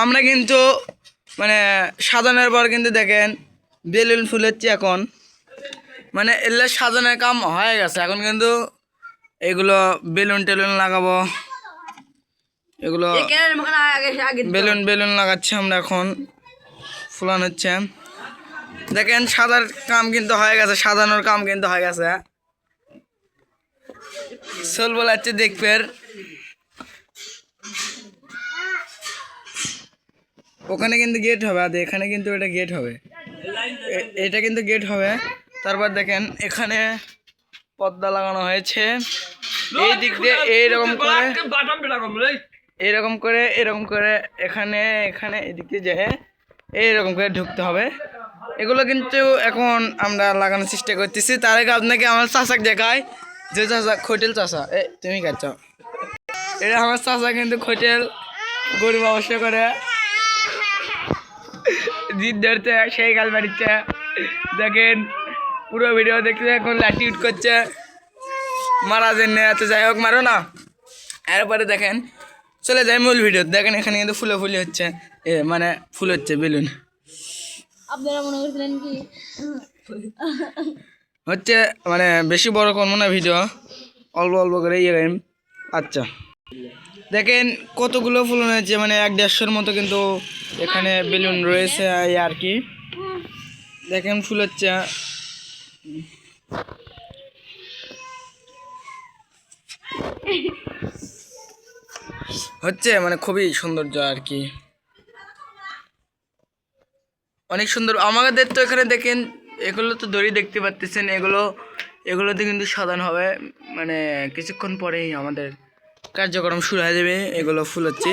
আমরা কিন্তু মানে সাজানোর পর কিন্তু দেখেন বেলুন ফুলেছে এখন মানে এগুলো সাজানোর কাম হয়ে গেছে। এখন কিন্তু এগুলো বেলুন টেলুন লাগাবো, এগুলো বেলুন বেলুন লাগাচ্ছে আমরা এখন, ফুলানো হচ্ছে। দেখেন সাদার কাম কিন্তু হয়ে গেছে, সাজানোর কাম কিন্তু হয়ে গেছে। সোল বলাচ্ছে দেখবেন ওখানে কিন্তু গেট হবে, আর এখানে কিন্তু এটা গেট হবে, এটা কিন্তু গেট হবে। তারপর দেখেন এখানে পর্দা লাগানো হয়েছে, এই দিক দিয়ে এইরকম করে এরকম করে এখানে এখানে এদিক দিয়ে যায় এইরকম করে ঢুকতে হবে। এগুলো কিন্তু এখন আমরা লাগানোর চেষ্টা করতেছি। তার আগে আপনাকে আমার চাষাক দেখায়, যে চাষা খোটেল চাষা, তুমি কাচ্ছ, এটা আমার চাষা কিন্তু খোটেল গরিব অবশ্য করে জিদ ধরছে, সেই গাল বাড়িচ্ছে। দেখেন পুরো ভিডিও দেখতে এখন লাঠি উঠ করছে, মারা জন্য তো যাই হোক মারো না। এরপরে দেখেন চলে যায় মূল ভিডিও। দেখেন এখানে কিন্তু ফুলে ফুলি হচ্ছে, মানে ফুল হচ্ছে বেলুন। আপনারা মনে করছিলেন কি হচ্ছে মানে বেশি বড় করবো না ভিডিও, অল্প অল্প করে ইয়ে। আচ্ছা দেখেন কতগুলো ফুল হয়েছে, মানে 150-এর মতো কিন্তু এখানে বেলুন রয়েছে আর কি। দেখেন ফুল হচ্ছে মানে খুবই সৌন্দর্য আর কি, অনেক সুন্দর। আমাদের তো এখানে দেখেন এগুলো তো দড়ি দেখতে পাচ্ছেন, এগুলোতে কিন্তু সাজানো হবে, মানে কিছুক্ষণ পরেই আমাদের কার্যক্রম শুরু হয়ে যাবে। এগুলো ফুল হচ্ছে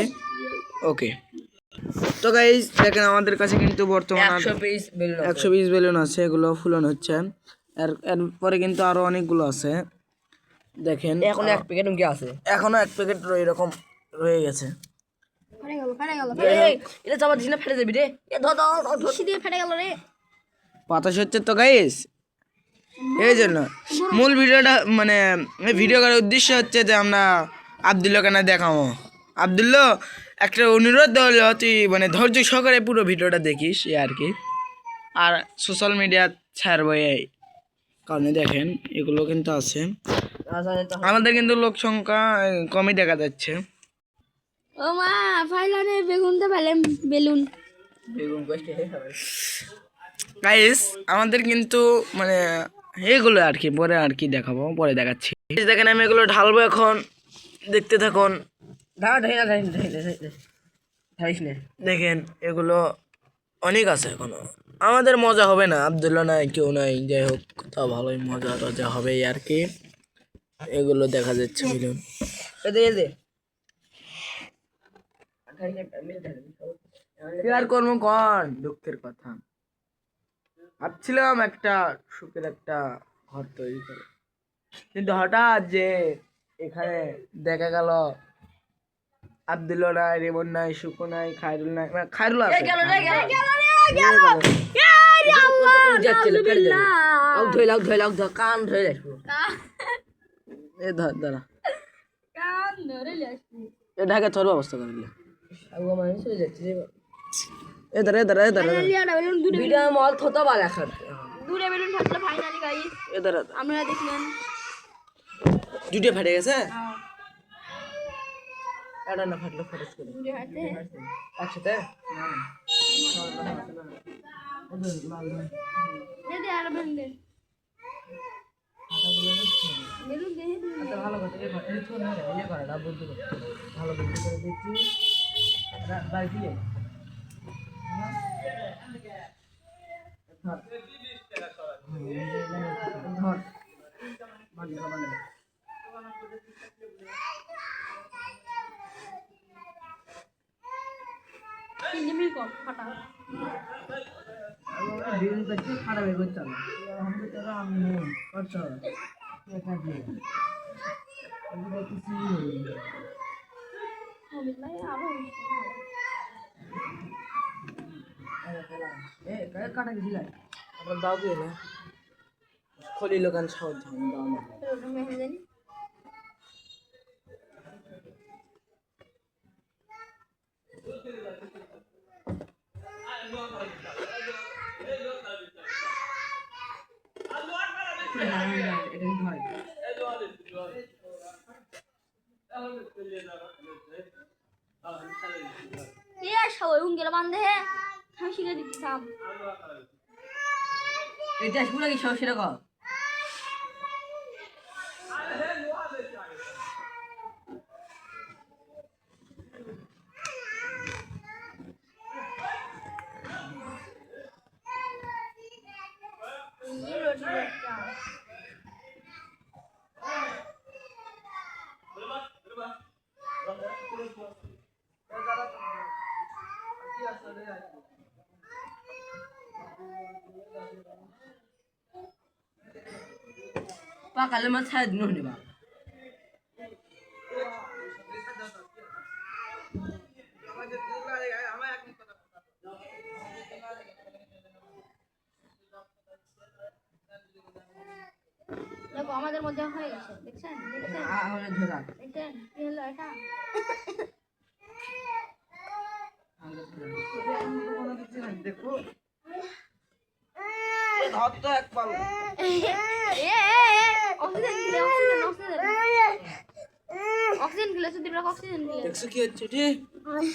ওকে। তো গাইস দেখেন আমাদের কাছে কিন্তু বর্তমানে 120 বেলুন আছে, এগুলো ফুলানো হচ্ছে। এরপরে কিন্তু আরো অনেকগুলো আছে। দেখেন এখন এক প্যাকেট উনকে আছে, এখনো এক প্যাকেট এরকম রয়ে গেছে। এটা চাপা দিস না, ফেটে যাবি রে। বাতাস হচ্ছে তো গাইস, এই জন্য মূল ভিডিওটা মানে ভিডিও করার উদ্দেশ্য হচ্ছে যে আমরা আব্দুল্লাহকে না দেখাবো। আব্দুল্লাহ একটা অনুরোধ হলো, তুই মানে ধৈর্য সহকারে পুরো ভিডিওটা দেখিস এই আর কি। আর সোশ্যাল মিডিয়া ছাড়বো এই কারণে দেখেন এগুলো কিন্তু আছে। আমাদের কিন্তু লোক সংখ্যা কমই দেখা যাচ্ছে। ও মা ফাইলানে বেগুনতে পেলাম বেলুন গাইস আমাদের কিন্তু মানে এগুলো আর কি পরে আর কি দেখাবো, পরে দেখাচ্ছি। দেখেন আমি এগুলো ঢালবো এখন, দেখতে থাকুন। দেখেন এগুলো অনেক আছে এখনো, আমাদের মজা হবে না, আব্দুল্লাহ নাই কেউ নাই, যাই হোক তাও ভালোই মজা টজা হবে আর কি। এগুলো দেখা যাচ্ছে মিলুন আর করবো কন, দুঃখের কথা। ভাবছিলাম একটা সুখের একটা ঘর তৈরি করে, কিন্তু হঠাৎ যে এখানে দেখা গেল আব্দুল্লাহ নাই, রেমন নাই, সুকো নাই, খায়রুল নাই, মানে খায়রুল আছে। কান ধরে দাঁড়া এ ঢাকা তোর ব্যবস্থা করে দিলে চলে যাচ্ছে এ দাঁড়া ভিডিও মল থতো বা এখন দূরে বেলুন থাকলে ফাইনালি গাইস এ দাঁড়া আপনারা দেখলেন দুটো ফেটে গেছে, এটা না ফাটলো ফটোস করে দূরে হাতে একসাথে দে আর বেলুন দে বেলুন দে ভালো কথা এই ঘরটা তো না ইয়ে করে না বন্ধু ভালো বন্ধু করে দিচ্ছি বাই দিয়ে খারাপ হয়ে যাচ্ছে কাটা গেছিল আপনার দাও দিয়ে না খলি লোকান সাহস দাও না এ সবাই উঙ্গেলা বান্ধে হে আমি শিখে দিচ্ছি থাম এটা আসবো নাকি সব সেরকম পাকালে মাছ ছাড়া দিন হলে বা দেখো আমাদের মধ্যে হয়ে গেছে দেখছেন দেখছেন ধরা দেখছেন কি হলো এটা দেখো ধর তো এক পাল অক্সিজেন গিলে অক্সিজেন গিলে সুদীপ রাখ অক্সিজেন গিলে দেখছো কি হচ্ছে ঠিক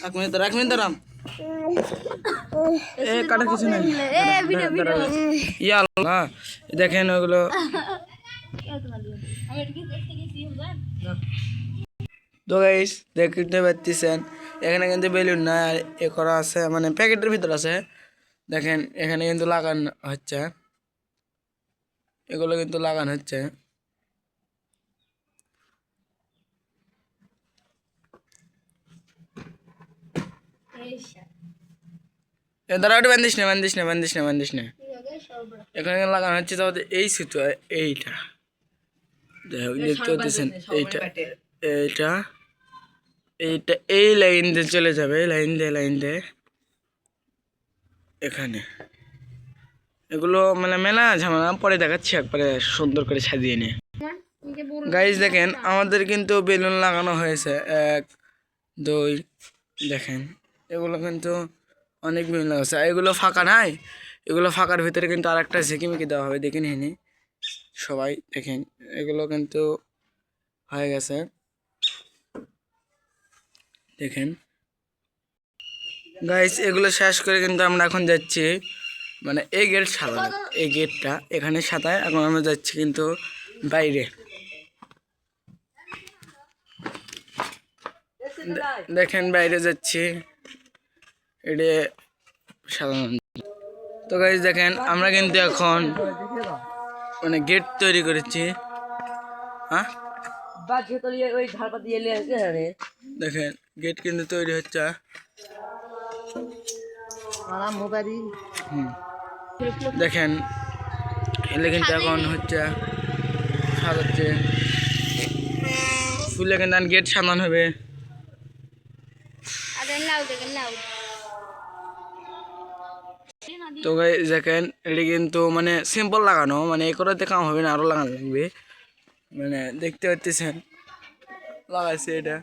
এক মিনিট দাঁড়াম এ কাটা কিছু নাই এ ভিডিও ভিডিও ইয়া আল্লাহ দেখেন ওগুলো আমি এটা কি দেখতে গেছি বুঝলেন তো গাইস দেখতে পাচ্ছেন এখানে কিন্তু বেলুন না এ করা আছে মানে প্যাকেটের ভিতর আছে দেখেন এখানে কিন্তু লাগানো হচ্ছে এগুলো কিন্তু লাগানো হচ্ছে দাঁড়া ওটা বান্ধিস না এখানে লাগানো হচ্ছে তাহলে এই সুতো এইটা দেখতে পাচ্ছেন এইটা এইটা এইটা এই লাইন দিয়ে চলে যাবে লাইন দিয়ে এখানে এগুলো মানে মেলা ঝামেলা পরে দেখাচ্ছি একবারে সুন্দর করে সাজিয়ে নিয়ে গাইজ দেখেন আমাদের কিন্তু বেলুন লাগানো হয়েছে 1 2 দেখেন এগুলো কিন্তু অনেক বেলুন লাগাচ্ছে এগুলো ফাঁকা নাই এগুলো ফাঁকার ভিতরে কিন্তু আর একটা ঝিকিমিকি দেওয়া হবে দেখে নিয়ে সবাই দেখেন এগুলো কিন্তু হয়ে গেছে দেখেন গাইস এগুলো শেষ করে কিন্তু আমরা এখন যাচ্ছি মানে এই গেট সাজানো এই গেটটা এখানে সাজায় এখন আমরা যাচ্ছি কিন্তু বাইরে দেখেন বাইরে যাচ্ছি এটা সাজানো তো গাইস দেখেন আমরা কিন্তু এখন মানে গেট তৈরি করেছি হ্যাঁ বাজে তো ওই ধারপা দিয়ে এলে আছে রে দেখেন গেট কিন্তু তৈরি হচ্ছে দেখেন এলে কিন্তু এখন হচ্ছে সাজাচ্ছে ফুলে কিন্তু গেট সাজানো হবে তো দেখেন এটি কিন্তু মানে সিম্পল লাগানো মানে এই করাতে কাম হবে না আরো লাগানো লাগবে মানে দেখতে পাচ্ছেন লাগাইছে এটা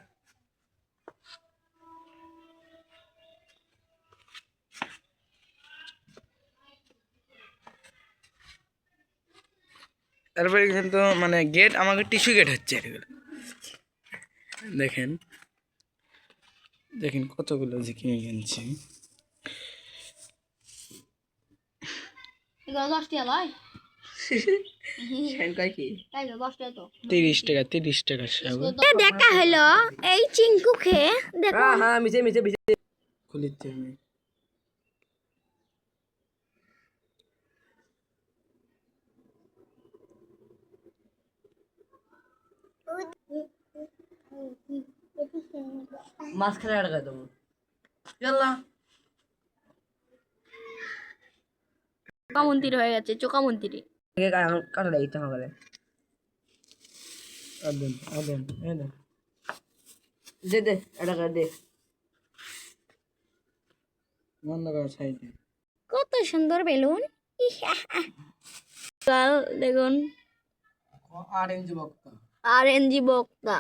তারপরে কিন্তু মানে গেট আমাকে টিস্যু গেট হচ্ছে এগুলো দেখেন দেখেন কতগুলো ঝিকিয়ে কিনছি 10 টাকা লয় কি তাই তো 10 টাকা তো 30 টাকা দেখা হলো এই চিঙ্কু খেয়ে দেখো হ্যাঁ মিশে খুলিতে আমি মাছ খেলে আটকা দেবো চল্লা চোকা মন্দির হয়ে গেছে চোকা মন্দিরে কাটা লাগছে আমাকে দে এটা করে দে কত সুন্দর বেলুন কাল দেখুন আরএনজি বক্তা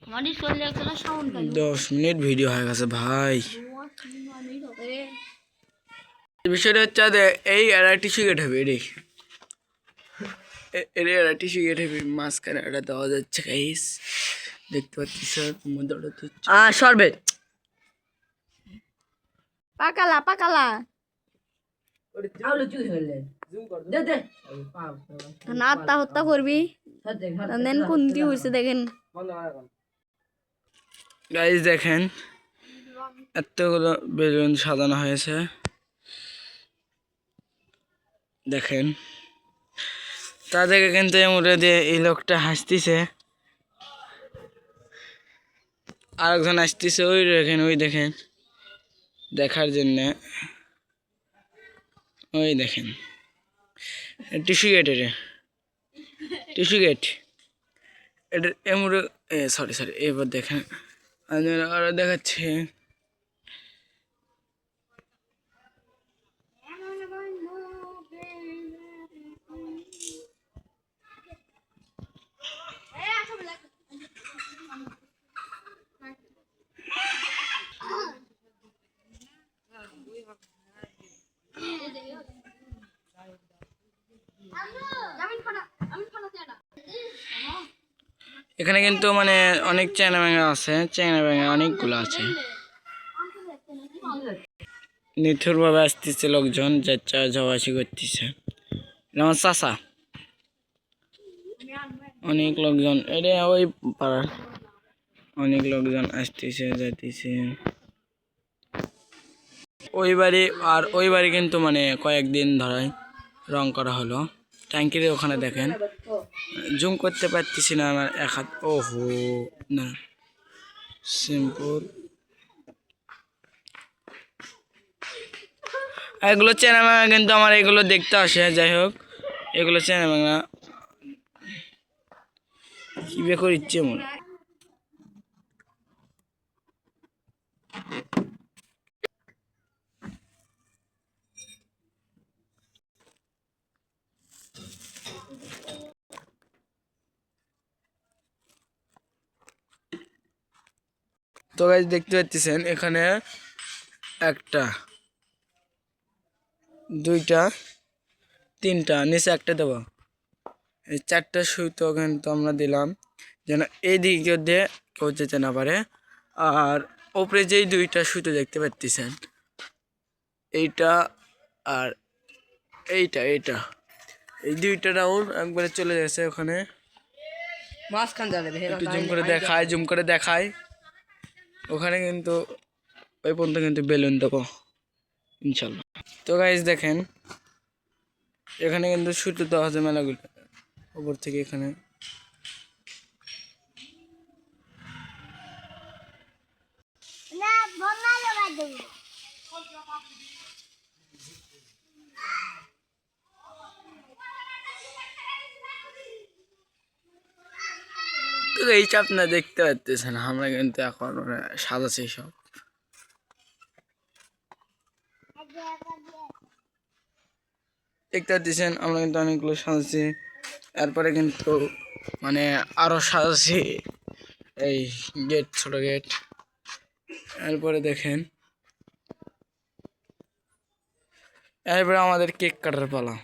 আমাদের চলে গেল সাউন্ড 10 মিনিট ভিডিও হয়ে গেছে ভাই বিষয়টা হচ্ছে যে এই টিস্যু গেট হবে এর টিস্যু গেট হবে মাঝখানে এটা দেওয়া যাচ্ছে গাইস দেখতে পাচ্ছি স্যার শরবত পাকালা পাকালা আলু চুই হইলে দে দে না আত্মহত্যা করবি দেন কোনটি হয়েছে দেখেন গাইস দেখেন এতগুলো বেলুন সাজানো হয়েছে দেখেন তাদেরকে কিন্তু এমরে দিয়ে এই লোকটা হাসতেছে আরেকজন আসতেছে ওই দেখেন ওই দেখেন দেখার জন্য ওই দেখেন টিস্যু গেট এটা টিস্যু গেট এটা এমরে সরি সরি এবার দেখেন আরো দেখাচ্ছে এখানে কিন্তু মানে অনেক চেনা ব্যাঙা আছে চেনা ব্যাঙা অনেকগুলো আছে নিঠুর ভাবে আসতেছে লোকজন যাচ্ছা যাওয়াশি করতেছে আমার চাষা অনেক লোকজন এটা ওই পাড়ার অনেক লোকজন আসতেছে যাইতেছে ওই বাড়ি আর ওই বাড়ি কিন্তু মানে কয়েকদিন ধরে রং করা হলো ট্যাঙ্কির ওখানে দেখেন জুম করতে পারতেছি না আমার এক হাত ওহো না সিম্পল এগুলো চেনা ভাঙা কিন্তু আমার এগুলো দেখতে আসে যাই হোক এগুলো চেনা ভাঙা কি বে করে ইচ্ছে মনে তো গাইস দেখতে পাচ্ছেন এখানে একটা দুইটা তিনটা নিচে একটা দেবো এই চারটা সুতো কিন্তু আমরা দিলাম যেন এই দিকে দিয়ে কেউ যেতে না পারে আর ওপরে যেই দুইটা সুতো দেখতে পাচ্ছেন এইটা আর এইটা এইটা এই দুইটা রাউন্ড একবারে চলে যাচ্ছে ওখানে মাঝখান যাবে একটু জুম করে দেখায় ওখানে কিন্তু ওই পর্যন্ত কিন্তু বেলুন দেবো ইনশাল্লাহ তো গাইস দেখেন এখানে কিন্তু সুতো দেওয়া আছে মেলাগুলো উপর থেকে এখানে তো এই চাপ না দেখতে পাচ্ছেন আমরা কিন্তু এখন সাজাচ্ছি সব দেখতে পাচ্ছেন আমরা কিন্তু অনেকগুলো সাজাচ্ছি এরপরে কিন্তু মানে আরো সাজাচ্ছি এই গেট ছোট গেট এরপরে দেখেন এরপরে আমাদের কেক কাটার পালা